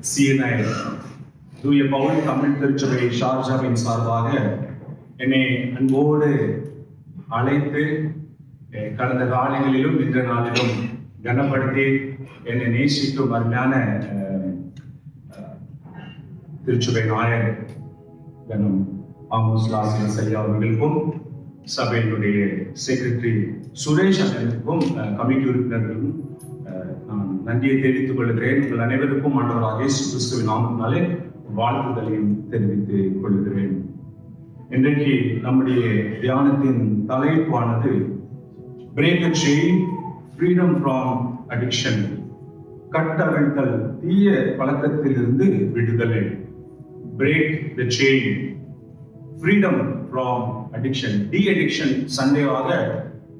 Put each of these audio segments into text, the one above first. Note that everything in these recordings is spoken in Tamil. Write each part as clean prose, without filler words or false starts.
CNI தூய பவுல் தமிழ் திருச்சபை ஷார்ஜாவின் சார்பாக என்னை அன்போடு அழைத்து கடந்த காலங்களிலும் இன்ற நாளிலும் கனப்படுத்தி என்னை நேசிக்கும் அருமையான திருச்சபை நாயகர் கனம் ஆமோஸ் லாசரஸ் ஐயா அவர்களுக்கும் சபையினுடைய செக்ரட்டரி சுரேஷ் அவர்களுக்கும் கமிட்டி உறுப்பினர்களும் நான் நன்றியை தெரிவித்துக் கொள்கிறேன். உங்கள் அனைவருக்கும் ஆண்டவராகிய இயேசு கிறிஸ்துவின் நாமத்தினாலே வாழ்த்துதலையும் தெரிவித்துக் கொள்கிறேன். இன்றைக்கு நம்முடைய தியானத்தின் தலைப்பானது break the chain, freedom from addiction, கட்டவிழ்த்தல், தீய பழக்கத்திலிருந்து விடுதலை. Break the chain, freedom from addiction. De addiction சண்டேவாக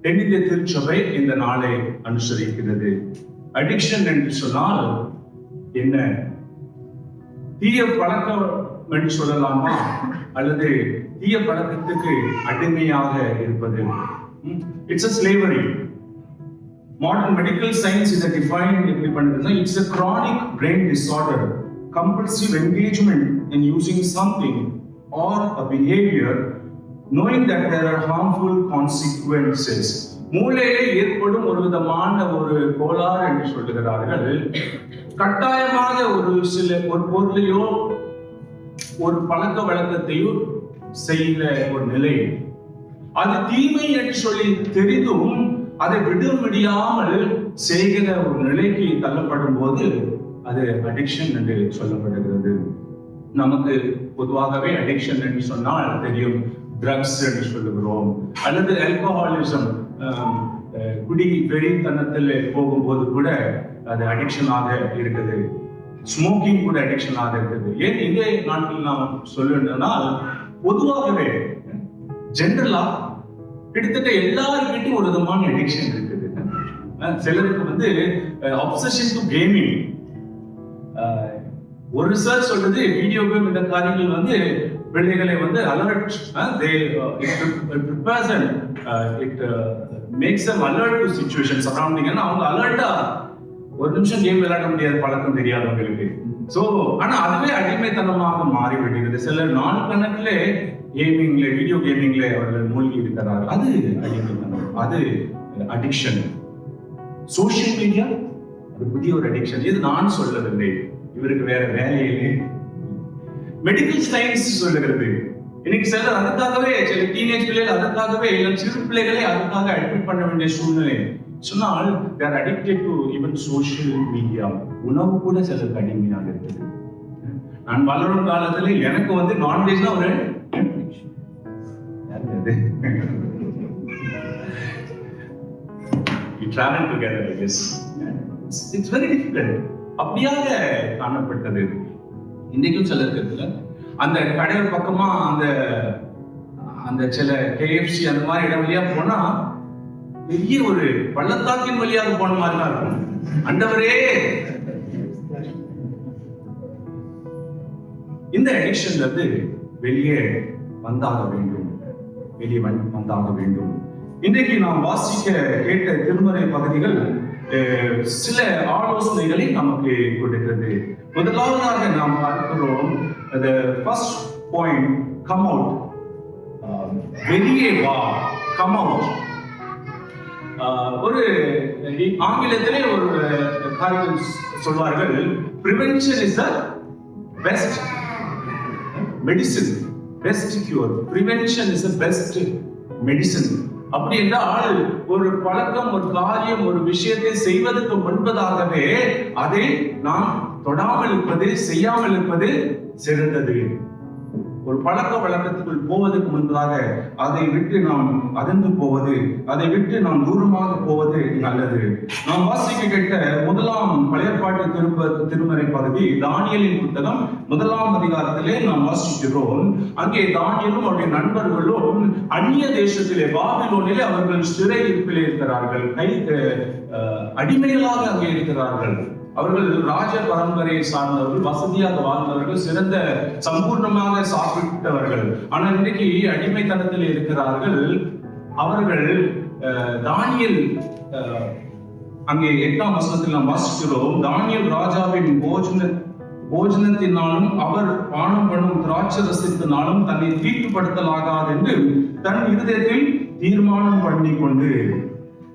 தென்னிந்திய திருச்சபை இந்த நாளை அனுசரிக்கிறது. அடிக்ஷன் என்று சொன்னால் என்ன? தீய பழக்கம் என்று சொல்லலாமா, அல்லது தீய பழக்கத்துக்கு அடிமையாக இருப்பது? It's a slavery. Modern medical science is a defined எப்படி பண்ணுதுன்னா, it's a chronic brain disorder, compulsive engagement in using something or a behavior knowing that there are harmful consequences. மூளையிலே ஏற்படும் ஒரு விதமான ஒரு கோளாறு என்று சொல்லுகிறார்கள். கட்டாயமாக ஒரு பொருளையோ ஒரு பழக்க வழக்கத்தையோ செய்கிற ஒரு நிலை, அது தீமை என்று சொல்லி தெரிந்தும் அதை விட முடியாமல் செய்கிற ஒரு நிலைக்கு தள்ளப்படும் போது அது அடிக்ஷன் என்று சொல்லப்படுகிறது. நமக்கு பொதுவாகவே அடிக்ஷன் என்று சொன்னால் தெரியும், ட்ரக்ஸ் என்று சொல்லுகிறோம், அல்லது ஆல்கஹாலிசம், குடி வெறித்தனத்தில் போகும்போது கூட அது அடிக்ஷனாக இருக்குது. ஸ்மோக்கிங் கூட அடிக்ஷனாக இருக்குது. ஏன் இங்கே நாட்டில் நாம் சொல்லணும்னால், பொதுவாகவே ஜென்ரலா கிட்டத்தட்ட எல்லாருக்கிட்டையும் ஒரு விதமான அடிக்ஷன் இருக்குது. சிலருக்கு அப்சஷன் டு கேமிங். ஒரு ரிசர்ச் சொல்றது, வீடியோ கேம் இந்த காரியங்கள் பிள்ளைகளை alert, it makes them alert to situations surrounding. அவங்க அலர்ட்டா ஒரு நிமிஷம் கேம் விளையாட முடியாத பழக்கம் தெரியாதவங்களுக்கு. சோ ஆனா அதுவே அடிமைத்தனமாக மாறிவிடுகிறது. சிலர் நாள் கணக்கில் கேமிங்ல, வீடியோ கேமிங்ல அவர்கள் மூழ்கி இருக்கிறார்கள். அது அடிமைத்தனம், அது அடிக்ஷன். சோசியல் மீடியா அது புதிய ஒரு அடிக்ஷன். இது நான் சொல்லவில்லை, இவருக்கு வேற வேலையிலே மெடிக்கல் சயின்ஸ் சொல்லுகிறது. இன்னைக்கு சிலர் அதுக்காகவே, சில டீனேஜ் பிள்ளைகள் அதுக்காகவே, இல்லை சிறு பிள்ளைகளே அதுக்காக அட்மிட் பண்ண வேண்டிய சூழ்நிலை சொன்னால், they are addicted to even social media. உணவு கூட சிலருக்கு அடிமையாக இருக்குது. நான் வளரும் காலத்துல எனக்கு நான்வெஜ்னா ஒரு we travel together, I guess. It's very difficult. அப்படியாக காணப்பட்டது. இன்றைக்கும் சிலருக்கு இருக்குல்ல, அந்த கடை பக்கமா அந்த சில KFC அந்த மாதிரி இடம் வழியா போனா பெரிய ஒரு பள்ளத்தாக்கின் வழியாக போன மாதிரி தான் இருக்கும். ஆண்டவரே, இந்த அடிக்ஷன்ல வெளியே வந்தாக வேண்டும், வெளியே வந்தாக வேண்டும். இன்றைக்கு நாம் வாசிக்க கேட்ட திருமறை பகுதிகள் சில ஆலோசனைகளை நமக்கு கொடுக்கிறது. முதலாவதாக நாம் பார்க்கிறோம், the first point, come out. வெளியே வா, come out. ஒரு ஆங்கிலத்திலே ஒரு காரியம் சொல்வார்கள், prevention is the best medicine, best cure. Prevention is the best medicine. அப்படி என்றால், ஒரு பழக்கம், ஒரு காரியம், ஒரு விஷயத்தை செய்வதற்கு முன்பதாகவே அதை நாம் தொடாமல் இருப்பது, செய்யாமல் இருப்பது சிறந்தது. ஒரு பழக்க வழக்கத்துக்குள் போவதற்கு முன்பதாக அதை விட்டு நாம் அகன்று போவது, அதை விட்டு நாம் தூரமாக போவது நல்லது. நாம் வாசிக்க கேட்ட முதலாம் பழையற்பாட்டு திருமறை பகுதி தானியேலின் புத்தகம் 1ஆம் அதிகாரத்திலே நாம் வாசிக்கிறோம். அங்கே தானியேலும் அவருடைய நண்பர்களும் அந்நிய தேசத்திலே, பாபிலோனிலே அவர்கள் சிறை இருப்பிலே இருக்கிறார்கள். அடிமைகளாக அங்கே இருக்கிறார்கள். அவர்கள் ராஜ பரம்பரையை சார்ந்தவர்கள், வசதியாக வாழ்ந்தவர்கள், சிறந்த சம்பூர்ணமாக சாப்பிட்டவர்கள். ஆனால் இன்றைக்கு அடிமைத்தனத்தில் இருக்கிறார்கள். அவர்கள் தானியேல் அங்கே 8ஆம் வசனத்தில் நாம் வாசிக்கிறோம், தானியேல் ராஜாவின் போஜனத்தினாலும் அவர் பானம் பண்ணும் திராட்சரசத்தினாலும் தன்னை தீட்டுப்படுத்தலாகாது என்று தன் இருதயத்தில் தீர்மானம் பண்ணி கொண்டு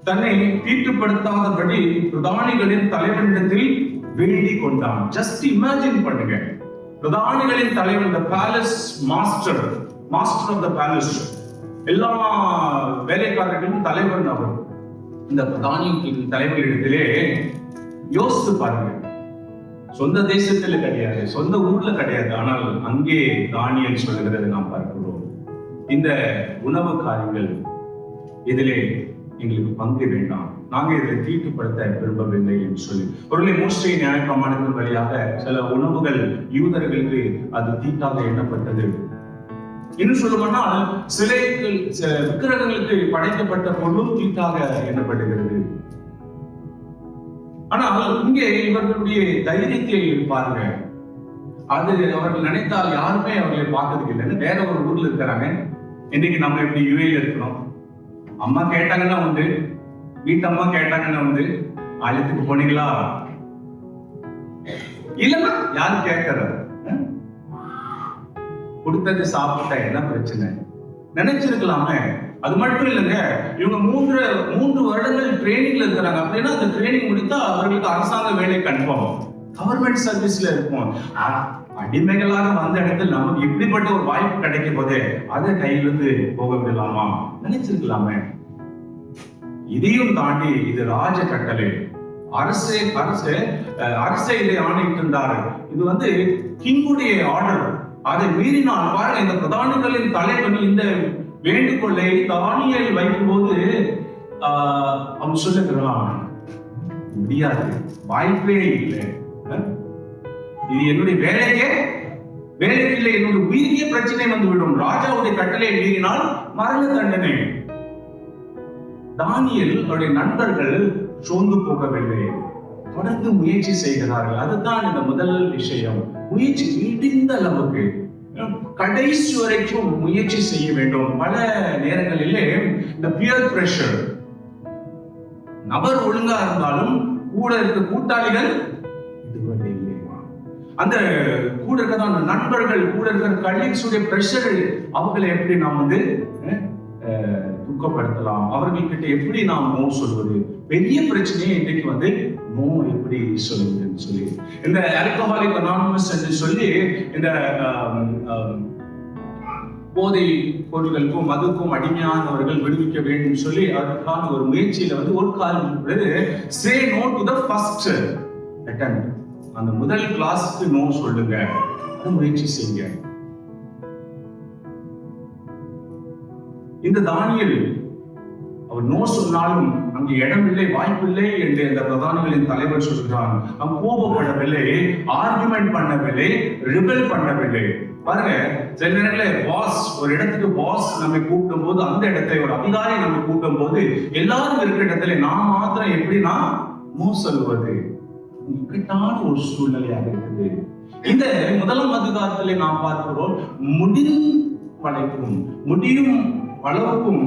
தன்னை தீட்டுப்படுத்தாதபடி பிரதானிகளின் தலைவனிடத்தில் வேண்டிக் கொண்டான். ஜஸ்ட் இமேஜின் பண்ணுங்க, பிரதானிகளின் தலைவன், இந்த palace master of the palace, எல்லா வேலைக்காரர்களும் தலைவன் அவர். இந்த பிரதானிகளின் தலைவர்களிடத்திலே யோசித்து பாருங்க, சொந்த தேசத்துல கிடையாது, சொந்த ஊர்ல கிடையாது, ஆனால் அங்கே தானியேல் சொல்லுகிறது நாம் பார்க்கிறோம். இந்த உணவு காரியங்கள் இதிலே எங்களுக்கு பங்கு வேண்டாம், நாங்க இதில் தீட்டுப்படுத்த விரும்பவில்லை என்று சொல்லி ஒருவேளை மோசே நியாயப்பிரமாணத்தின் வழியாக சில உணவுகள் யூதர்களுக்கு அது தீட்டாக எண்ணப்பட்டது. இன்னும் சொல்லப்போனால் சிலைகள் விக்கிரகங்களுக்கு படைக்கப்பட்ட பொருளும் தீட்டாக எண்ணப்படுகிறது. ஆனால் இங்கே இவர்களுடைய தைரியத்தை பாருங்க, அது அவர்கள் நினைத்தால் யாருமே அவர்களை பார்க்கறதுக்கு இல்லைன்னு வேற ஒரு ஊர்ல இருக்கிறாங்க. இன்னைக்கு நம்ம எப்படி யுஏல இருக்கிறோம், அம்மா கேட்டாங்கன்னா உண்டு, வீட்டம்மா கேட்டாங்கன்னா உண்டு, ஆலயத்துக்கு போனீங்களா இல்லைன்னா யாரு கேட்கறது, கொடுத்தது சாப்பிட்டா என்ன பிரச்சனை நினைச்சிருக்கலாமே. அது மட்டும் இல்லைங்க, இவங்க மூன்று வருடங்கள் ட்ரைனிங்ல இருக்கிறாங்க. அப்படின்னா அந்த ட்ரைனிங் முடித்தா அவர்களுக்கு அரசாங்க வேலை கன்ஃபார்ம், கவர்மெண்ட் சர்வீஸ்ல இருக்கும். அடிமைகளாக வந்த இடத்துல நமக்கு இப்படிப்பட்ட ஒரு வாய்ப்பு கிடைக்கும் போதே அதை கையிலிருந்து போக விடலாமா நினைச்சிருக்கலாமே. இதையும் தாண்டி இது ராஜ கட்டளை, அரசே இதை ஆணையிட்டு இருந்தாரு. இது கிங்குடைய ஆர்டர். அதை மீறினால் பாருங்க, இந்த பிரதானிகளின் தலைவன் இந்த வேண்டுகோளை தானியேல் வைக்கும் போது அவன் சொல்லுகிறான், முடியாது, வாய்ப்பே இல்லை, இது என்னுடைய வேலைக்கு இல்லை, என்னுடைய உயிரியே பிரச்சனை வந்துவிடும், ராஜாவுடைய கட்டளையை மீறினால் மரண தண்டனை. தானியேல் அவருடைய நண்பர்கள் சோர்ந்து போகவில்லை, தொடர்ந்து முயற்சி செய்கிறார்கள். அதுதான் இந்த முதல் விஷயம். முயற்சி முடிந்த அளவுக்கு கடைசி வரைக்கும் முயற்சி செய்ய வேண்டும். பல நேரங்களிலே இந்த பியர் பிரஷர், நபர் ஒழுங்கா இருந்தாலும் கூட இருக்க கூட்டாளிகள் அந்த கூட இருக்கிற அந்த நண்பர்கள், கூட இருக்கிற கலீக்ஸுடைய பிரஷர், அவங்களை எப்படி நாம் துக்கப்படுத்தலாம், அவர்கள்கிட்ட எப்படி நாம் நோ சொல்வது, பெரிய பிரச்சனையே இன்றைக்கு நோ எப்படி சொல்லுவதுன்னு சொல்லி இந்த ஆல்கஹாலிக் அனானிமஸ் என்று சொல்லி இந்த போதை பொருட்களுக்கும் மதுக்கும் அடிமையானவர்கள் விடுவிக்க வேண்டும் சொல்லி அதற்கான ஒரு முயற்சியில ஒரு காலம் say no to the first attempt, அந்த முதல் கிளாஸ்க்கு நோ சொல்லுங்க, முயற்சி செய்யுங்க. இந்த தானியேல் அவர் நோ சொன்னாலும் அங்கு இடமில்லை, வாய்ப்பில்லை என்று அந்த பிரதானிகளின் தலைவர் சொல்கிறான். அவன் கோபப்படவில்லை, ஆர்குமெண்ட் பண்ணவில்லை, ரிபெல் பண்ணவில்லை. பாருங்க, சில நேரங்களில் பாஸ், ஒரு இடத்துக்கு பாஸ் நம்ம கூப்பிடும் போது, அந்த இடத்துல ஒரு அதிகாரி நம்ம கூட்டும் போது எல்லாரும் இருக்கிற இடத்துல நான் மாத்திரம் எப்படின்னா நோ சொல்வது இக்கட்டான ஒரு சூழ்நிலையாக இருக்குது. இந்த முதலாம் அதிகாரத்திலே நாம் பார்க்கிறோம், முடியும் அளவுக்கும்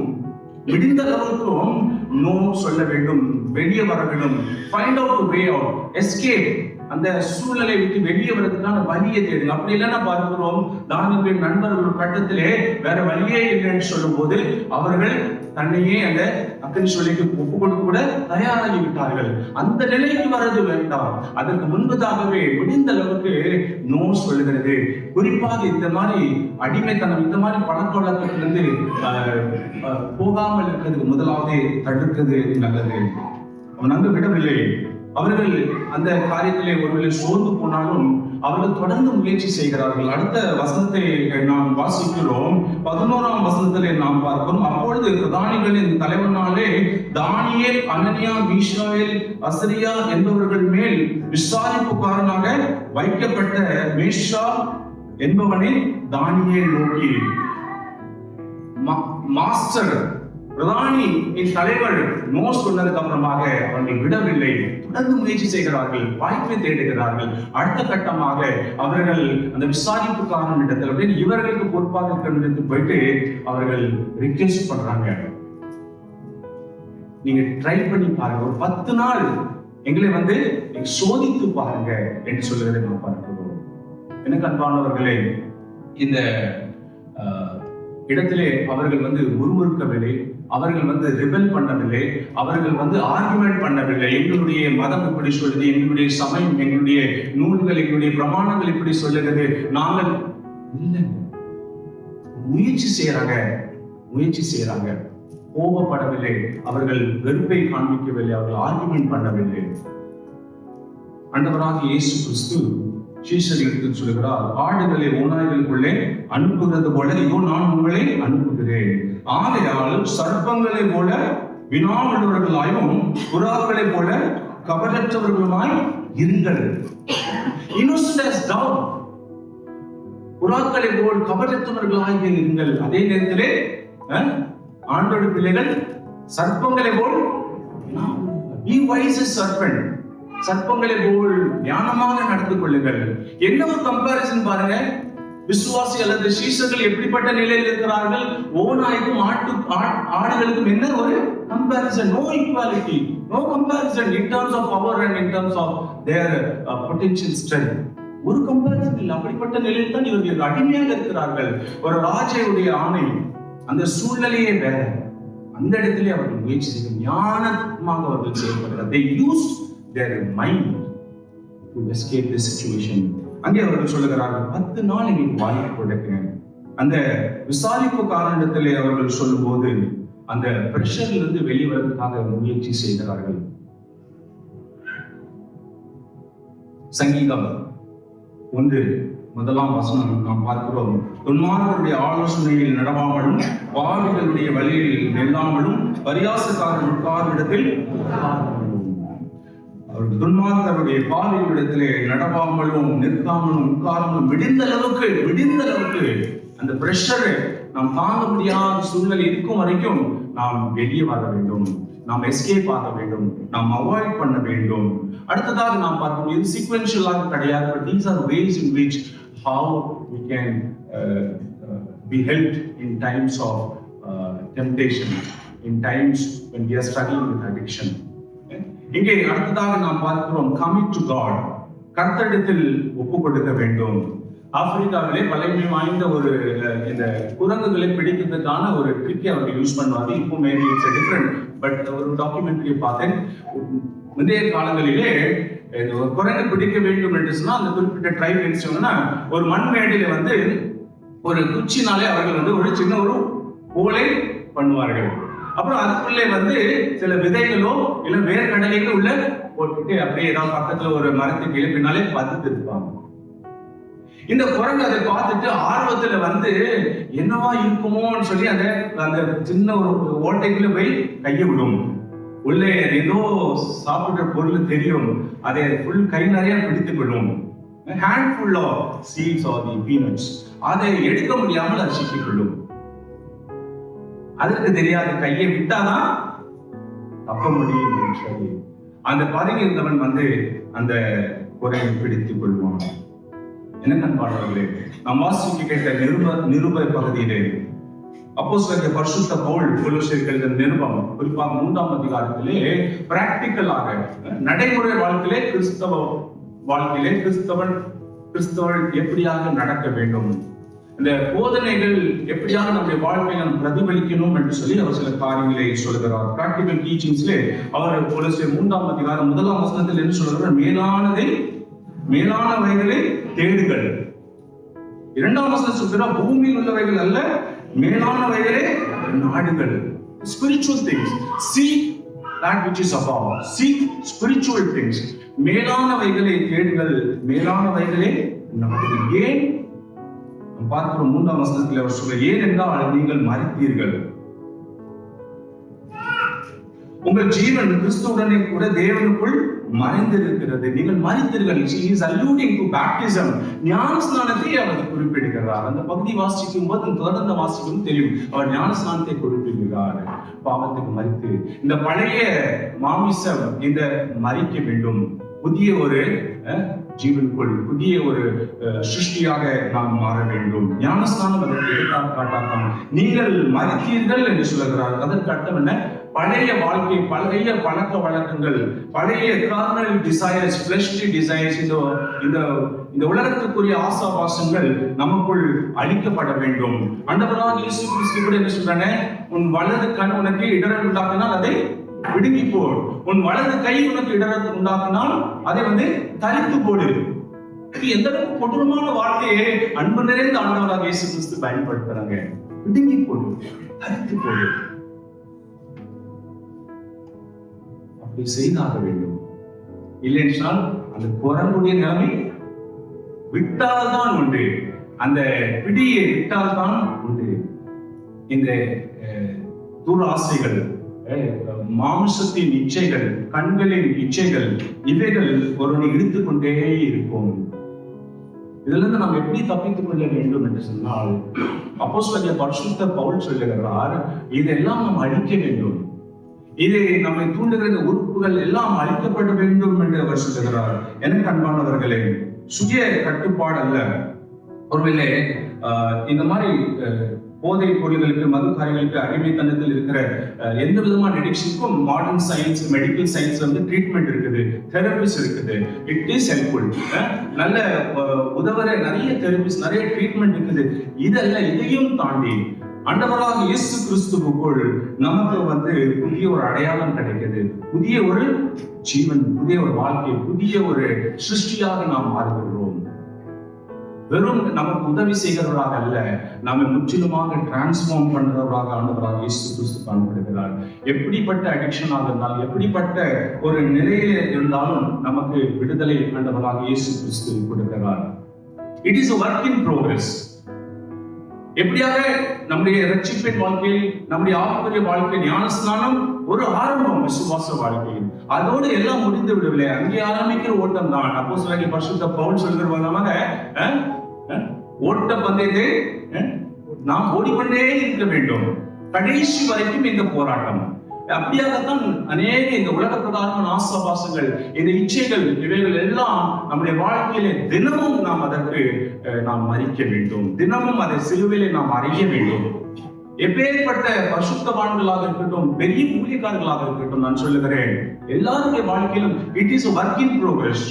முடிந்த அளவுக்கும் நோ சொல்ல வேண்டும், வெளியே வர வேண்டும், ஃபைண்ட் அவுட் வே அவுட், எஸ்கேப், அந்த சூழ்நிலை விட்டு வெளியே வரதுக்கான வழியை தேடுங்க. அப்படி இல்லைன்னா பார்க்கிறோம், தானியேலின் நண்பர்கள் கட்டத்திலே வேற வழியே இல்லைன்னு சொல்லும் போது அவர்கள் தன்னையே அந்த அக்கறை சொல்லிக்கு ஒப்பு கொடுக்க கூட தயாராகி விட்டார்கள். அந்த நிலைக்கு வர்றது வேண்டாம், அதற்கு முன்பதாகவே முடிந்த அளவுக்கு நோ சொல்லுகிறது. குறிப்பாக இந்த மாதிரி அடிமைத்தனம், இந்த மாதிரி பழக்க வழக்கத்திலிருந்து போகாமல் இருக்கிறது முதலாவது தடுக்கிறது நல்லது. அவன் அங்கு விடவில்லை. அவர்கள் அந்த காரியத்திலே ஒருவேளை சோர்ந்து போனாலும் அவர்கள் தொடர்ந்து முயற்சி செய்கிறார்கள். அடுத்த வசனத்தை நாம் வாசிக்கிறோம். 11ஆம் வசனத்திலே நாம் பார்க்கிறோம், அப்பொழுது பிரதானிகளின் தலைவனாலே தானியேல், அனனியா, மீஷாயேல், அசரியா என்பவர்கள் மேல் விசாரிப்புக்காரனாக வைக்கப்பட்ட மேஷா என்பவனை தானியேல் நோக்கி, மாஸ்டர் பிரதானி என் தலைவர் நோ சொன்னதுக்கு அப்புறமாக அவர்கள் விடவில்லை, தொடர்ந்து முயற்சி செய்கிறார்கள், வாய்ப்பை தேடுகிறார்கள். அடுத்த கட்டமாக அவர்கள் அந்த விசாரிப்புக்காரன் இடத்துல இவர்களுக்கு பொறுப்பாக இருக்கிற போயிட்டு அவர்கள் ரிக்வெஸ்ட் பண்றாங்க, நீங்க ட்ரை பண்ணி பாருங்க, ஒரு 10 நாள் எங்களை சோதித்து பாருங்க என்று சொல்லுவதை நாம் பார்க்கிறோம். எனக்கு அன்பானவர்களே, இந்த இடத்திலே அவர்கள் முறுமுறுக்கவில்லை, அவர்கள் ரிபல் பண்ணவில்லை, அவர்கள் ஆர்குமெண்ட் பண்ணவில்லை. எங்களுடைய மதம் இப்படி சொல்லுது, எங்களுடைய சமயம், எங்களுடைய நூல்கள், எங்களுடைய பிரமாணங்கள் இப்படி சொல்லுகிறது, நாங்கள் இல்லை. முயற்சி செய்யறாங்க, கோபப்படவில்லை, அவர்கள் வெறுப்பை காண்பிக்கவில்லை, அவர்கள் ஆர்குமெண்ட் பண்ணவில்லை. ஆண்டவராக இயேசு கிறிஸ்து சீஷர்களுக்கு சொல்கிறார், ஆடுகளை ஓநாய்களுக்குள்ளே அனுப்புகிறது போல இதோ நான் உங்களை அனுப்புகிறேன். ஆகையால் சர்ப்பங்களை போல வினாவுள்ளவர்களாயும் புறாக்களை போல கபடற்றவர்களுமாய் இருங்கள். Innocent as dove. புறாக்களை போல் கபடற்றவர்களாக இருங்கள். அதே நேரத்திலே ஆண்டோட பிள்ளைகள் சர்ப்பங்களை போல் be wise as serpent. சர்ப்பங்களை போல் ஞானமாக நடந்து கொள்ளுங்கள். என்ன ஒரு கம்பேரிசன் பாருங்க. விசுவாசி அல்லது சீஷர்கள் எப்படிப்பட்ட நிலையில் இருக்கிறார்கள்? ஓநாய்க்கும் ஆடுகளுக்கும் என்ன ஒரு comparison? No equality, no comparison in terms of power and in terms of their potential strength. ஒரு கம்பேரிசன் இல்லை. அப்படிப்பட்ட நிலையில் தான் இவர்கள் அடிமையாக இருக்கிறார்கள். ஒரு ராஜையுடைய ஆணை, அந்த சூழ்நிலையே வேற. அந்த இடத்திலே அவர்கள் முயற்சி செய்யும் ஞானமாக அவர்கள் செயல்படுகிறார். They used their mind to escape this situation. அங்கே அவர்கள் சொல்லுகிறார்கள், 10 நாள் எங்களுக்கு வாய்ப்பு கொடுக்கிறேன். அந்த விசாரிப்பு காரணத்திலே அவர்கள் சொல்லும் போது அந்த பிரஷர்ல இருந்து வெளிவரதுக்காக முயற்சி செய்கிறார்கள். சங்கீதம் 1 நாம் பார்க்கிறோம், துன்மார்க்கருடைய ஆலோசனையில் நடவாமலும் பாவிகளுடைய வழியில் நில்லாமலும் பரியாசக்காரர் உட்காரும் இடத்தில் அவர்கள் துன்மார்க்கருடைய பாவிகளிடத்திலே நடவாமலும் நிற்காமலும் உட்காராமலும் விடிந்த அளவுக்கு அந்த பிரஷரை நாம் தாங்க முடியாத சூழ்நிலை இருக்கும் வரைக்கும் நாம் வெளியே வர வேண்டும், நாம் எஸ்கேப் ஆக வேண்டும், நாம் அவாய்ட் பண்ண வேண்டும். அடுத்ததாக நாம் பார்க்கும், இது சீக்வென்ஷியலாக கிடையாது, but these are ways in which how we can be helped in times of temptation, in times when we are struggling with addiction. இங்கே அடுத்ததாக நாம் பார்க்கிறோம், commit to God, கர்த்தரிடத்தில் ஒப்பு கொடுக்க வேண்டும். ஆப்பிரிக்காவிலே பழமை வாய்ந்த ஒரு இந்த குரங்குகளை பிடிக்கிறதுக்கான ஒரு ட்ரிக்கை அவர்கள் யூஸ் பண்ணுவாங்க. இப்போ மேபி இட்ஸ் டிஃபரெண்ட், பட் ஒரு டாக்குமெண்ட்ரி பார்த்தேன். முந்தைய காலங்களிலே ஒரு குரங்கு பிடிக்க வேண்டும் என்று சொன்னா அந்த குறிப்பிட்ட ட்ரைப் என்ன செய்வாங்கன்னா, ஒரு மண் மேடையில ஒரு குச்சினாலே அவர்கள் ஒரு சின்ன ஒரு ஓலை பண்ணுவார்கள். அப்புறம் அதுக்குள்ளே சில விதைகளோ இல்ல வேர்க்கடலைகளோ உள்ள போட்டுட்டு அப்படியே ஏதாவது பக்கத்துல ஒரு மரத்துக்கு பின்னாலே பதுத்து இருப்பாங்க. இந்த குரங்கு அதை பார்த்துட்டு ஆர்வத்துல என்னவா இருக்குமோன்னு சொல்லி அந்த சின்ன ஒரு ஓட்டைக்குள்ள போய் கையை விடும். உள்ளே ஏதோ சாப்பிடுற பொருள் தெரியும், அதை ஃபுல் கை நிறைய பிடித்துக் கொள்ளும். Handful of seeds or the peanuts, அதை எடுக்க முடியாமல் அதை சிக்கிக் கொள்ளும். அதற்கு தெரியாது, கையை விட்டாதான் தப்ப முடியும் என்று சொல்லி அந்த பதவி இருந்தவன் அந்த குரங்கை பிடித்துக் கொள்வான். என்ன நண்பாளர்களே, நாம் வாசிக்க கேட்ட நிருப பகுதியிலே அப்போஸ்தலர் பரிசுத்த பவுல் கொலோசியர்கள் நிருபம் குறிப்பாக 3ஆம் அதிகாரத்திலே பிராக்டிக்கலாக நடைமுறை வாழ்க்கையிலே கிறிஸ்தவன் எப்படியாக நடக்க வேண்டும், இந்த போதனைகள் எப்படியாக நம்முடைய வாழ்க்கையை நாம் பிரதிபலிக்கணும் என்று சொல்லி அவர் சில காரியங்களை சொல்கிறார். பிராக்டிகல் டீச்சிங்ஸ்ல அவர் கொலோசியர் 3ஆம் அதிகாரம் 1ஆம் வசனத்தில் என்ன சொல்கிறார்? மேலானவைகளை தேடுங்கள். 2ஆம் வசனம் சொல்கிறார், பூமியில் உள்ளவைகள் அல்ல, மேலானவைகளே நாடுகள். Spiritual things. Seek that which is above. Seek spiritual things. மேலானவைகளை தேடுங்கள், மேலானவைகளே நாடுகள். ஏன் பார்க்கிறோம் 3ஆம் வசனத்தில் அவர் சொல்ல, ஏன் என்றால் நீங்கள் மரித்தீர்கள், உங்கள் ஜீவன் கிறிஸ்துவுடனே கூட தேவனுக்குள் மறைந்திருக்கிறது. நீங்கள் மரித்தீர்கள். He is alluding to baptism. ஞானஸ்நானத்தை அவர் குறிப்பிடுகிறார். அந்த பகுதி வாசிக்கும் போது தொடர்ந்து வாசிக்கும் தெரியும், அவர் ஞானஸ்நானத்தை குறிப்பிடுகிறார். பாவத்துக்கு மரித்து இந்த பழைய மாமிசம் இந்த மரிக்க வேண்டும், புதிய ஒரு ஜீவனுக்குள் புதிய ஒரு சிருஷ்டியாக நாம் மாற வேண்டும். ஞானஸ்நானம் அதற்கு எடுத்தால் காட்டாക്കാം. நீங்கள் மரித்தீர்கள் என்று சொல்லுகிறார். அதற்கு அர்த்தம் என்ன? பழைய வாழ்க்கை, பழைய பழக்க வழக்கங்கள், பழைய கார்னல் டிசைர்ஸ், ஃப்ளெஷ்லி டிசைர்ஸ், இந்த உலகத்துக்குரிய ஆசாபாசங்கள் நமக்குள் அழிக்கப்பட வேண்டும். ஆண்டவராகிய இயேசு கிறிஸ்து கூட என்ன சொல்றாங்க? உன் வலது கண் உனக்கு இடரல் உண்டாக்கினால் அதை பிடுங்கி போடு, உன் வலது கை உனக்கு இடரல் உண்டாக்கினால் அதை தரித்து போடு. எந்த அளவுக்கு கொடூரமான வார்த்தையை அன்பு நிறைந்த ஆண்டவராகிய இயேசு கிறிஸ்து பயன்படுத்துறாங்க. பிடுங்கி போடு, தரித்து போடு. அப்படி செய்தாக வேண்டும். இல்லை என்றால் அந்த குரங்குடைய நிலைமை விட்டால்தான் உண்டு, அந்த பிடியை விட்டால்தான் உண்டு. இந்த துராசைகள், மாம்சத்தின் இச்சைகள், கண்களின் இச்சைகள், இவைகள் ஒருவனை இழுத்துக் கொண்டே இருக்கும். இதுல இருந்து நாம் எப்படி தப்பித்துக் கொள்ள வேண்டும் என்று சொன்னால், அப்போஸ்தலனாகிய பரிசுத்த பவுல் சொல்லுகிறார், இதெல்லாம் நாம் அழிக்க வேண்டும். இதை நம்மை தூண்டுகிற உறுப்புகள் எல்லாம் அழிக்கப்பட வேண்டும் என்று அவர் சொல்லுகிறார். எனக்கு அன்பானவர்களே, சுய கட்டுப்பாடு அல்ல. ஒருவேளை இந்த மாதிரி போதை பொருள்களுக்கு, மது காரியங்களுக்கு அடிமைத்தனத்தில் இருக்கிற எந்த விதமான அடிக்ஷனுக்கும் modern science, medical science treatment இருக்குது, தெரபிஸ் இருக்குது. It is helpful. நல்ல உதவுற நிறைய தெரபிஸ், நிறைய ட்ரீட்மெண்ட் இருக்குது. இதல்ல, இதையும் தாண்டி ஆண்டவராக இயேசு கிறிஸ்துவுக்குள் நமக்கு புதிய ஒரு அடையாளம் கிடைக்குது, புதிய ஒரு ஜீவன், புதிய ஒரு வாழ்க்கை, புதிய ஒரு சிருஷ்டியாக நாம் மாறுகிறோம். வெறும் நமக்கு உதவி செய்கிறவராக அல்ல, நம்மை முற்றிலுமாக டிரான்ஸ்ஃபார்ம் பண்றவராக ஆண்டவராக இயேசு கிறிஸ்து காணப்படுகிறார். எப்படிப்பட்ட அடிக்ஷனாக இருந்தாலும், எப்படிப்பட்ட ஒரு நிலையில இருந்தாலும் நமக்கு விடுதலை ஆண்டவராக இயேசு கிறிஸ்து கொடுக்கிறார். It is a work in progress. எப்படியாக நம்முடைய ரட்சிப்பின் வாழ்க்கையில், நம்முடைய ஆவிக்குரிய வாழ்க்கை, ஞானஸ்நானம் ஒரு ஆரம்பம் விசுவாச வாழ்க்கையில். அதோடு எல்லாம் முடிந்து விடவில்லை, அங்கே ஆரம்பிக்கிற ஓட்டம் தான். அப்போஸ்தலனாகிய பரிசுத்த பவுல் சொல்கிறவங்க, ஓட்ட பந்தயத்தை நாம் ஓடிக்கொண்டே இருக்க வேண்டும், கடைசி வரைக்கும் இந்த போராட்டம். அப்படியாகத்தான் அநேக இந்த உலக பிரகாரமான ஆசாபாசங்கள், இந்த இச்சைகள், இவைகள் எல்லாம் நம்முடைய வாழ்க்கையில தினமும் நாம் அதற்கு நாம் மறிக்க வேண்டும், தினமும் அதை சிலுவையிலே நாம் அறிய வேண்டும். எப்பேற்பட்ட பரிசுத்தவான்களாக இருக்கட்டும், பெரிய ஊழியக்காரர்களாக இருக்கட்டும், நான் சொல்லுகிறேன், எல்லாருடைய வாழ்க்கையிலும் it is a work in progress.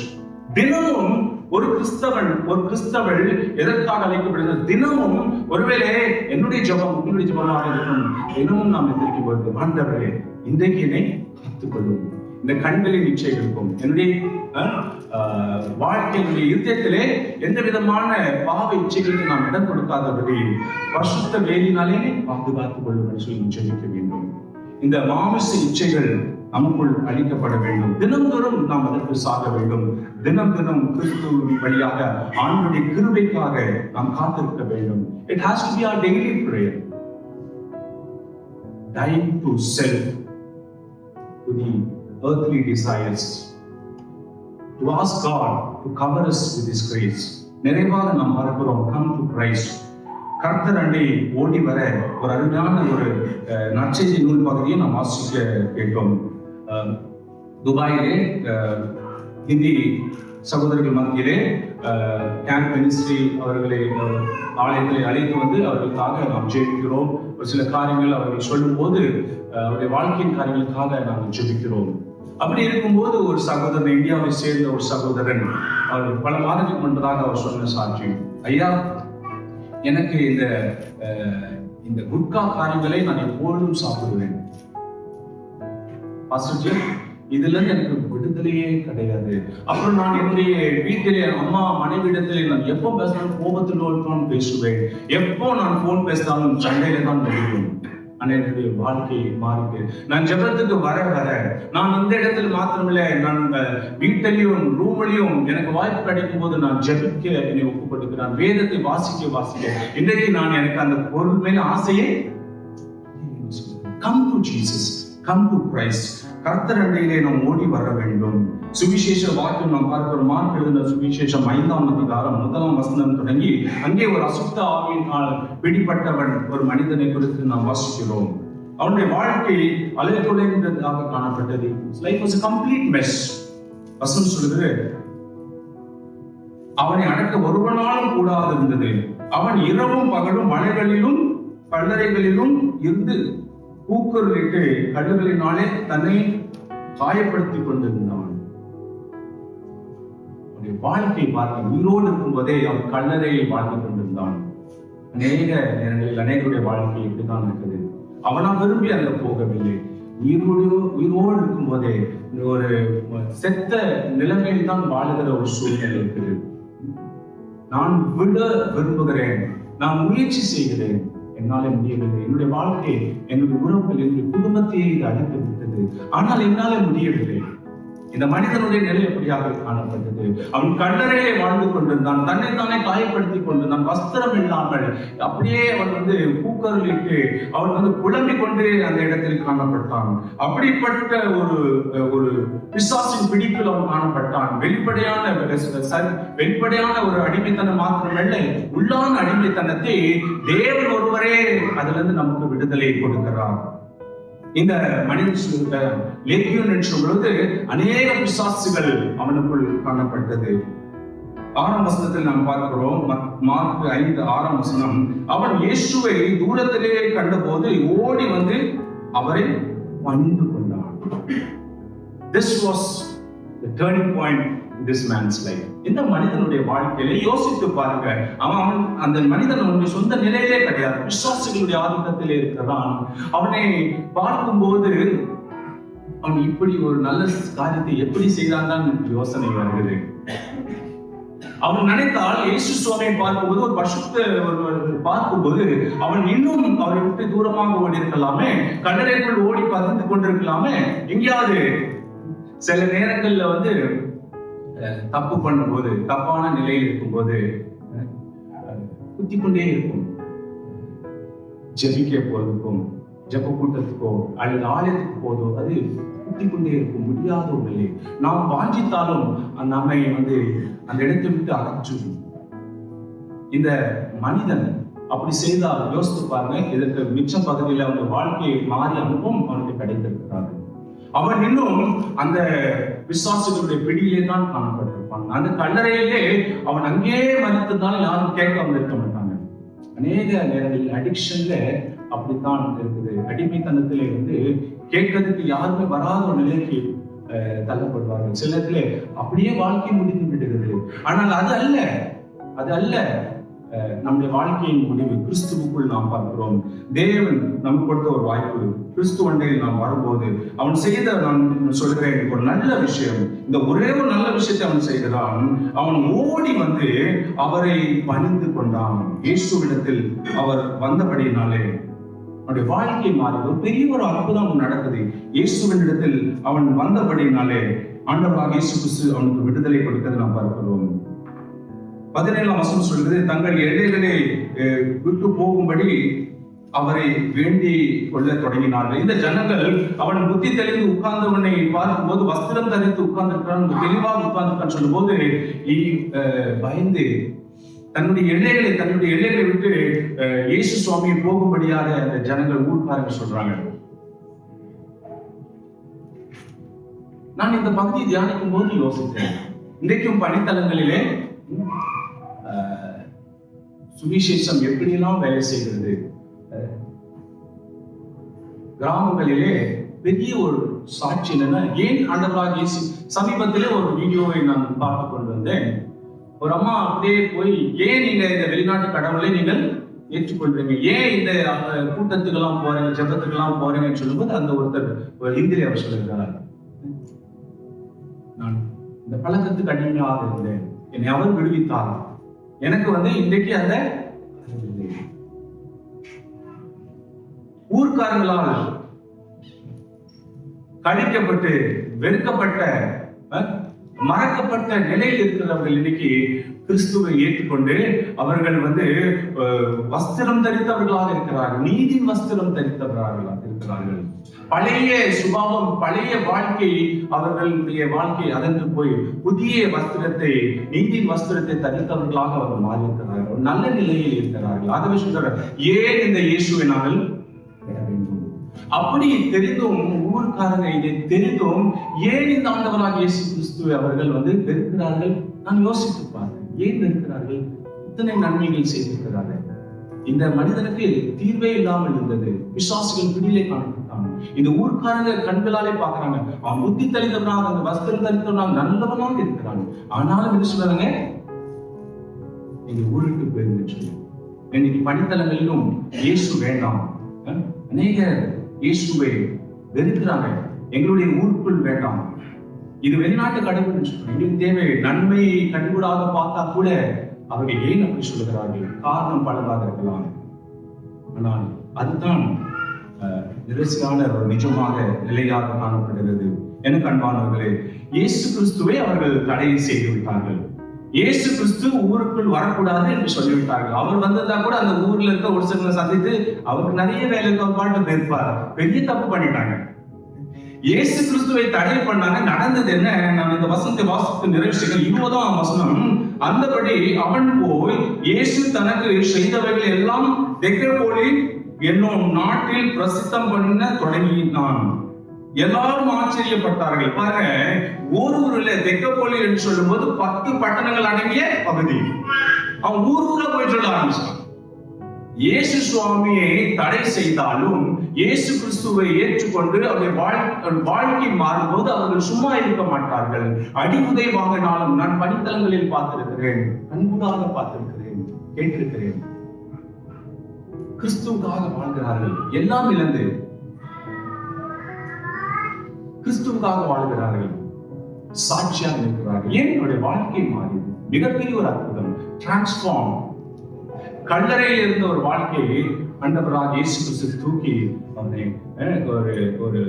தினமும் ஒரு கிறிஸ்தவன், ஒரு கிறிஸ்தவள் எதற்காக அழைக்கப்படுகிறது? தினமும் ஒருவேளை என்னுடைய ஜெபம், உங்களுடைய ஜெபமாக இருக்கும், தினமும் நாம் எதிர்க்கும் பொழுது, ஆண்டவரே இன்றைக்கு என்னை காத்துக்கொள்ளும், இந்த கண்களின் இச்சைகளுக்கும், என்னுடைய வாழ்க்கையினுடைய யுத்தத்திலே எந்த விதமான பாவ இச்சைகளுக்கு நாம் இடம் கொடுக்காதபடி பரிசுத்த வேலினாலே பாதுகாத்துக் கொள்ளும் என்று சொல்லி ஜெபிக்க வேண்டும். இந்த மாமிச இச்சைகள் நமக்குள் அளிக்கப்பட வேண்டும். தினந்தோறும் நாம் அதற்கு சாக வேண்டும். தினம் தினம் கிறிஸ்துவின் வழியாக ஆண்டவருடைய கிருபைக்காக நாம் காத்திருக்க வேண்டும். It has to be our daily prayer. Dying to self, to the earthly desires, to ask God to cover us with His grace. நிறைவாக நாம் பார்க்கிறோம், come to Christ. கர்த்தர் அண்டை ஓடி வர ஒரு அருமையான ஒரு நற்செய்தி நூல் பகுதியை நாம் வாசிக்க கேட்டோம். துபாயிலே ஹிந்தி சகோதரர்கள் மத்தியிலே கேம்ப் மினிஸ்ட்ரி அவர்களை ஆலயங்களை அழைத்து அவர்களுக்காக நாம் ஜெபிக்கிறோம். ஒரு சில காரியங்கள் அவர்கள் சொல்லும் போது அவருடைய வாழ்க்கையின் காரியங்களுக்காக நாம் ஜெபிக்கிறோம். அப்படி இருக்கும்போது ஒரு சகோதரன், இந்தியாவை சேர்ந்த ஒரு சகோதரன், அவர் பல மாதங்களுக்கு முன்பதாக அவர் சொன்ன சாட்சி, ஐயா எனக்கு இந்த குட்கா காரியங்களை நான் எப்பொழுதும் சாப்பிடுவேன் பாஸ்டர்ஜி, இதுல இருந்து எனக்கு விடுதலையே கிடையாது. அப்புறம் நான் என்னுடைய வீட்டிலே அம்மா மனைவிடத்திலே நான் எப்போ பேசினாலும் கோபத்தில் பேசுவேன், எப்போ நான் போன் பேசினாலும் சண்டையில தான் முடியும். ஆனா என்னுடைய வாழ்க்கை மாறிட்டு நான் ஜெபத்துக்கு வர நான் இந்த இடத்துல மாத்திரமில்லை, நான் வீட்டிலையும் ரூம்லையும் எனக்கு வாய்ப்பு கிடைக்கும் போது நான் ஜெபிக்க என்னை ஒப்புக்கொடுக்கிறேன், வேதத்தை வாசிக்க இன்றைக்கு நான் எனக்கு அந்த பொருள் மேல ஆசையே. Come to Jesus, come to Christ. கர்த்தர் அண்டையிலே நாம் ஓடி வர வேண்டும். சுவிசேஷ வாக்கியம் நாம் பார்க்கிறோம். மார்க் எழுதின சுவிசேஷம் 5ஆம் அதிகாரம் 1ஆம் வசனம் தொடங்கி அங்கே ஒரு அசுத்த ஆவியினால் பிடிப்பட்டவன் ஒரு மனிதனை குறித்து நாம் வாசிக்கிறோம். அவனுடைய வாழ்க்கை அலைகுலைந்ததாக காணப்பட்டது. Life was a complete mess. வசனம் சொல்லுது, அவனை அடக்க ஒருவனாலும் கூடாது இருந்தது. அவன் இரவும் பகலும் மலைகளிலும் கல்லறைகளிலும் இருந்து கூக்குரலிட்டு கல்லுகளினாலே தன்னை காயப்படுத்திக் கொண்டிருந்தான். வாழ்க்கை பார்க்க உயிரோடு இருக்கும்போதே அவன் கல்லறையை வாழ்ந்து கொண்டிருந்தான். அநேக நேரங்களில் அநேகருடைய வாழ்க்கை இப்படிதான் இருக்குது. அவனா விரும்பி அங்க போகவில்லை. உயிரோடு இருக்கும் போதே ஒரு செத்த நிலைமையில் தான் வாழுகிற ஒரு சூழ்நிலை இருக்குது. நான் விட விரும்புகிறேன், நான் முயற்சி செய்கிறேன், என்னால முடியவில்லை. என்னுடைய வாழ்க்கை, என்னுடைய உறவுகள், என்னுடைய குடும்பத்தையே இது அழித்து விட்டது, ஆனால் என்னால முடியவில்லை. இந்த மனிதனுடைய நிலை எப்படியாக காணப்பட்டது? அவன் கல்லறையிலே வாழ்ந்து கொண்டிருந்தான், தன்னைத்தானே காயப்படுத்திக் கொண்டிருந்தான், வஸ்திரம் இல்லாமல் அப்படியே அவன் கூக்குரலிட்டு அவன் புலம்பிக் கொண்டு அந்த இடத்தில் காணப்பட்டான். அப்படிப்பட்ட ஒரு பிசாசின் பிடிப்பில் அவன் காணப்பட்டான். வெளிப்படையான ஒரு அடிமைத்தனம் மாத்திரமல்ல, உள்ளான அடிமைத்தனத்தை தேவன் ஒருவரே அதுல இருந்து நமக்கு விடுதலை கொடுக்கிறார். இந்த மனிதன் லேகியோன் என்ற பொழுது அநேக பிசாசுகள் அவனுக்குள் காணப்பட்டது. 6ஆம் வசனத்தில் நாம் பார்க்கிறோம், மார்க் 5:6 அவன் இயேசுவை தூரத்திலே கண்டபோது ஓடி வந்து அவரை பணிந்து கொண்டான். This was the turning point in this man's life. இந்த மனிதனுடைய வாழ்க்கையில யோசித்து பாருங்க. அவன் அந்த மனிதன் சொந்த நிலையிலே கிடையாது, விசுவாசிகளுடைய ஆதிக்கத்திலே இருக்கிறான். அவனை பார்க்கும்போது அவன் இப்படி ஒரு நல்ல காரியத்தை எப்படி செய்தான் தான் யோசனை வருகிறது. அவன் நினைத்தால் இயேசு சுவாமியை பார்க்கும்போது ஒரு பசுத்த பார்க்கும்போது அவன் இன்னும் அவரை விட்டு தூரமாக ஓடி இருக்கலாமே, கல்லறைக்குள் ஓடி பறந்து கொண்டிருக்கலாமே. எங்கேயாவது சில நேரங்கள்ல தப்பு பண்ணும்போது, தப்பான நிலையில் இருக்கும்போது குத்தி கொண்டே இருக்கும். ஜெபிக்க போறதுக்கும், ஜெப கூட்டத்துக்கோ அல்லது ஆலயத்துக்கு போதோ அது குத்தி கொண்டே இருக்கும். முடியாத ஒரு நிலை. நாம் வாஞ்சித்தாலும் நம்மை அந்த இடத்தை விட்டு அகற்றும். இந்த மனிதன் அப்படி செய்தால் யோசித்து பாருங்க, இதற்கு மிச்ச பகுதியில் அவங்க வாழ்க்கையை மாறி அனுபவம் அவனுக்கு கிடைத்திருக்கிறார்கள். அவன் இன்னும் அந்த விசுவாசிகளுடைய பிடியிலே தான் காணப்பட்டிருப்பான். அந்த கல்லறையிலே அவன் அங்கேயே மறித்ததால் யாரும் கேட்காம இருக்க மாட்டாங்க. அநேக நேரங்களில் அடிக்ஷன்ல அப்படித்தான் இருக்குது. அடிமைத்தனத்திலே கேட்கறதுக்கு யாருமே வராத ஒரு நிலைக்கு தள்ளப்படுவார்கள். சில இடத்துல அப்படியே வாழ்க்கை முடிந்து விடுகிறது. ஆனால் அது அல்ல நம்முடைய வாழ்க்கையின் முடிவு. கிறிஸ்துவுக்குள் நாம் பார்க்கிறோம். தேவன் நமக்கு கொடுத்த ஒரு வாய்ப்பு. கிறிஸ்து அண்டையில் நாம் வரும்போது அவன் செய்த, நான் சொல்கிறேன், ஒரு நல்ல விஷயம். இந்த ஒரே ஒரு நல்ல விஷயத்தை அவன் செய்கிறான். அவன் ஓடி வந்து அவரை பணிந்து கொண்டான். இயேசுவிடத்தில் அவர் வந்தபடியினாலே அவனுடைய வாழ்க்கை மாறி ஒரு பெரிய ஒரு அற்புதம் நடக்குது. இயேசுவினிடத்தில் அவன் வந்தபடியினாலே ஆண்டவராக இயேசு கிறிஸ்து அவனுக்கு விடுதலை கொடுக்கிறது நாம் பார்க்கிறோம். 17ஆம் வசனம் சொல்கிறது, தங்கள் எல்லைகளை விட்டு போகும்படி அவரை வேண்டி கொள்ள தொடங்கினார்கள். இந்த ஜனங்கள் அவன் புத்தி தெளிந்து உட்கார்ந்தவனை பார்க்கும்போது வஸ்திரம் தரித்து உட்கார்ந்திருக்கிறான், தெளிவாக உட்கார்ந்திருக்கான்னு சொல்லும் போது பயந்து தன்னுடைய எல்லைகளை விட்டு இயேசு சுவாமியை போகும்படியாக அந்த ஜனங்கள் ஊர்க்காரங்க சொல்றாங்க. நான் இந்த பகுதியை தியானிக்கும் போது யோசித்தேன், இன்றைக்கும் பணித்தலங்களிலே சுவிசேஷம் எப்படியெல்லாம் வேலை செய்கிறது. கிராமங்களிலே பெரிய ஒரு சாட்சி என்னன்னா, ஏன் ஆண்டவராக இயேசு, சமீபத்திலே ஒரு வீடியோவை நான் பார்த்து கொண்டு வந்தேன். ஒரு அம்மா அப்படியே போய், ஏன் நீங்க இந்த வெளிநாட்டு கடவுளை நீங்கள் ஏற்றுக்கொள்றீங்க, ஏன் இந்த கூட்டத்துக்கெல்லாம் போறீங்க, ஜபத்துக்கெல்லாம் போறீங்கன்னு சொல்லும்போது அந்த ஒருத்தர் ஹிந்தியில அவர் சொல்லுகிறார், நான் இந்த பழக்கத்துக்கு அடிமையாக இருந்தேன், என்னை அவர் விடுவித்தார், எனக்கு இன்றைக்கு அந்த ஊர்க்காரங்களால் கடிக்கப்பட்டு வெறுக்கப்பட்ட மறக்கப்பட்ட நிலையில் இருக்கிறவர்கள் இன்னைக்கு கிறிஸ்துவை ஏற்றுக்கொண்டு அவர்கள் வஸ்திரம் தரித்தவர்களாக இருக்கிறார்கள், நீதியின் வஸ்திரம் தரித்தவர்களாக இருக்கிறார்கள். பழைய சுபாவம், பழைய வாழ்க்கை, அவர்களுடைய வாழ்க்கை அதற்கு போய் புதிய வஸ்திரத்தை, நீதியின் வஸ்திரத்தை தரித்தவர்களாக அவர்கள் மாறி இருக்கிறார்கள், நல்ல நிலையில் இருக்கிறார்கள். ஆகவே சொல்றார், ஏன் இந்த இயேசுவை நாங்கள் அப்படி தெரிந்தும், ஊர்க்காரங்க இதை தெரிந்தும் ஏன் இந்த ஆண்டவராக இயேசு கிறிஸ்துவை அவர்கள் வெறுக்கிறார்கள்? நான் யோசித்து பார்த்தேன், ஏன் வெறுக்கிறார்கள்? இத்தனை நன்மைகள் செய்திருக்கிறார்கள், இந்த மனிதனுக்கு தீர்வே இல்லாமல் இருந்தது. விசுவாசிகள் பிடியிலே காணப்பட்டான். இந்த ஊர்க்காரங்க கண்களாலே பார்க்கறாங்க, அவன் புத்தி தெளிந்தவனாக, அந்த வஸ்திரம் தரித்தவனாக, நல்லவனாக இருக்கிறான். ஆனாலும் என்ன சொல்றாங்க, நீங்க ஊருக்கு போயிருங்க சொல்லி. இன்னைக்கு பணித்தலங்களிலும் இயேசு வேண்டாம். அநேக இயேசுவை வெறுக்கிறாங்க. எங்களுடைய ஊருக்குள் வேண்டாம், இது வெளிநாட்டு கடவுள் எங்களுக்கு தேவை. நன்மையை கண்கூடாக பார்த்தா கூட அவர்கள் ஏன் அப்படி சொல்லுகிறார்கள்? காரணம் பலதாக இருக்கலாம். ஆனால் அதுதான் நிரசியான ஒரு நிஜமாக நிலையாக காணப்படுகிறது. எனக்கு அன்பானவர்களே, இயேசு கிறிஸ்துவை அவர்கள் தடை செய்து விட்டார்கள். இயேசு கிறிஸ்து ஊருக்குள் வரக்கூடாது என்று சொல்லிவிட்டார்கள். அவர் வந்ததா கூட அந்த ஊர்ல இருக்க ஒரு சிலரை சந்தித்து அவருக்கு நிறைய வேலை பாட்டு இருப்பார். பெரிய தப்பு பண்ணிட்டாங்க. இயேசு கிறிஸ்துவை தடை பண்ணாங்க. நடந்தது என்ன? நான் இந்த வசனத்தை வாசித்து நிறைவேற்றுகிறேன். 20ஆம் வசனம், அந்தபடி அவன் போய் இயேசு தனக்கு செய்தவைகள் எல்லாம் தெக்கப்போலி என்னும் நாட்டில் பிரசித்தம் பண்ண தொடங்கினான். எல்லாரும் ஆச்சரியப்பட்டார்கள். பாருங்க, ஊர்ல தெக்கப்போலி என்று சொல்லும் போது 10 பட்டணங்கள் அடங்கிய பகுதி. அவன் ஊரா போய் சொல்ல ஆரம்பிச்சான். இயேசு சுவாமியை தடை செய்தாலும் இயேசு கிறிஸ்துவை ஏற்றுக்கொண்டு அவருடைய வாழ்க்கை மாறும்போது அவர்கள் சும்மா இருக்க மாட்டார்கள். அடிமுதை வாங்கினாலும் நான் பணித்தலங்களில் பார்த்திருக்கிறேன், கண்கூடாக பார்த்திருக்கிறேன், கேட்டிருக்கிறேன். கிறிஸ்துவுக்காக வாழ்கிறார்கள். எல்லாம் இழந்து கிறிஸ்துவுக்காக வாழ்கிறார்கள், சாட்சியாக இருக்கிறார்கள். ஏன் என்னுடைய வாழ்க்கை மாறி மிகப்பெரிய ஒரு அற்புதம், டிரான்ஸ்ஃபார்ம். கல்லறையில் இருந்த ஒரு வாழ்க்கையை ஆண்டவராக இயேசு கிறிஸ்து தூக்கி அவனை ஒரு ஒரு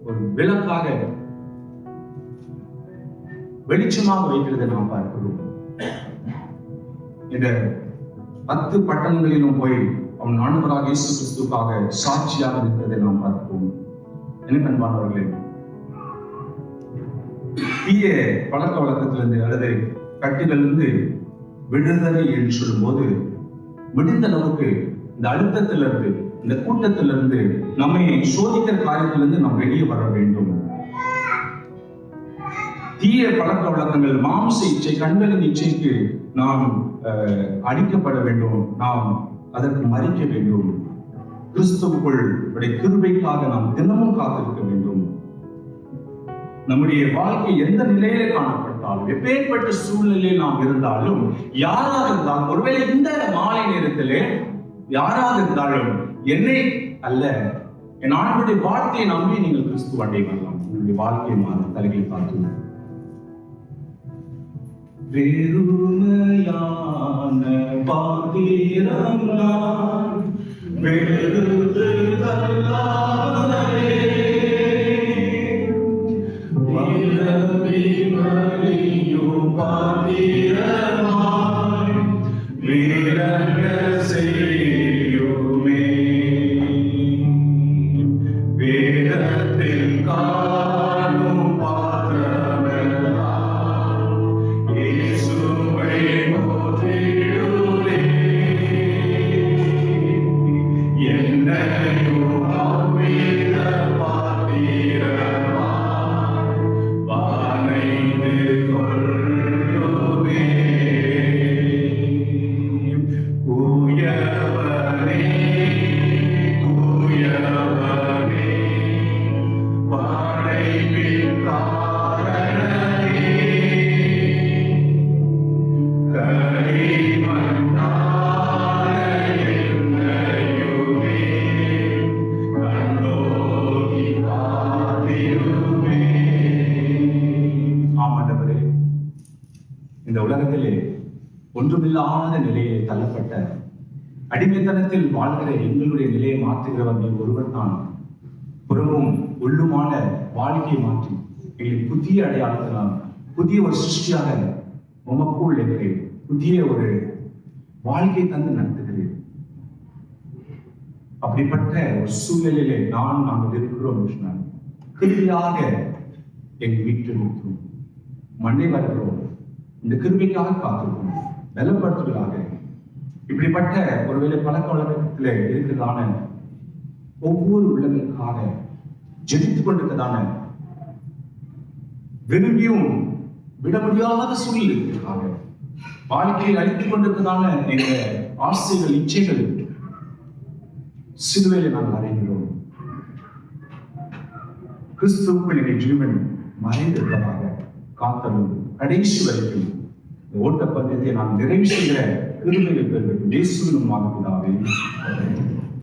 ஒரு விளக்காக வெளிச்சமாக வைக்கிறதை நாம் பார்க்கிறோம். இந்த 10 பட்டணங்களிலும் போய் அவன் ஆண்டவராக இயேசு கிறிஸ்துக்காக சாட்சியாக இருக்கிறதை நாம் பார்க்கிறோம். எனக்கு அன்பானவர்களே, தீய பழக்க வழக்கத்திலிருந்து அல்லது கட்டுகளிலிருந்து விடுதலை என்று சொல்லும் போது, முடிந்த அளவுக்கு இந்த அழுத்தத்திலிருந்து, இந்த கூட்டத்திலிருந்து, நம்மை சோதிக்கிற காரியத்திலிருந்து நாம் வெளியே வர வேண்டும். தீய பழக்க வழக்கங்கள், மாம்ச இச்சை, கண்களின் இச்சைக்கு நாம் அடிக்கப்பட வேண்டும். நாம் அதற்கு மறிக்க வேண்டும். கிறிஸ்துவுக்குள் கிருபைக்காக நாம் தினமும் காத்திருக்க வேண்டும். நம்முடைய வாழ்க்கை எந்த நிலையில காணப்பட்டாலும், எப்பேற்பட்ட சூழ்நிலையில் நாம் இருந்தாலும், யாராக இருந்தாலும், ஒருவேளை இந்த மாலை நேரத்திலே யாராக இருந்தாலும், என்னை அல்ல என் ஆண்டுடைய வார்த்தையை நம்பி நீங்கள் கிறிஸ்துவ அண்டை வரலாம். உங்களுடைய வாழ்க்கையை மாறும். தலைகளை பார்த்து வெறுமையான பாத்திரம் நான் வெறுத்து தள்ளாதே, வல்லமையும் பாத்திரமாய் விளங்க செய்யுமே. வேதத்தில் காணும் பாத்திரமெல்லாம் இயேசுவை போற்றிடுவே. என்னையும் அவ்வித பாத்திரமாய் வானைந்து கொள்ளுமே. உயர்வனே உயர்வனே படைப்பின் காரணனே, களிமண்ணான என்னையுமே கண்ணோக்கி பார்த்திடுமே. ஆமாண்டவரே, இந்த உலகத்திலே ஒன்றுமில்லாத நிலையை தள்ளப்பட்ட அடிமைத்தனத்தில் வாழ்கிற எங்களுடைய நிலையை மாற்றுகிறவர் நீ ஒருவர் தான். புறமும் உள்ளுமான வாழ்க்கையை மாற்றி எங்களுக்கு புதிய அடையாளத்தினால் புதிய ஒரு சிருஷ்டியாக உமக்குள் எங்களை புதிய ஒரு வாழ்க்கை தந்து நடத்துகிறேன். அப்படிப்பட்ட ஒரு சூழ்நிலையிலே நாங்கள் இருக்கிறோம். கிருபியாக எங்கள் வீட்டில் இருக்கிறோம், மண்ணை வருகிறோம். இந்த கிருபிக்காக காத்திருக்கிறோம், பலப்படுத்துவதாக. இப்படிப்பட்ட ஒருவேளை பழக்க வழக்கத்தில் இருக்கிறதான ஒவ்வொரு உள்ளங்களுக்காக ஜெபித்துக் கொண்டிருக்கிறதான விரும்பியும் விட முடியாத சூழ்நிலை. வாழ்க்கையை அழித்துக் கொண்டிருக்கிறதான எங்க ஆசைகள், இச்சைகள் சிலுவையில நாங்கள் அறைகிறோம். கிறிஸ்துவுக்குள் எங்கள் ஜீவன் மறைந்திருப்பதாக காத்தலும் கடைசி வரைக்கும் ஓட்ட பந்தயத்தை நான் நிறைவு செய்கிற கிருபையை பெறுகிறேன். இயேசுவின் நாமத்தினாலே.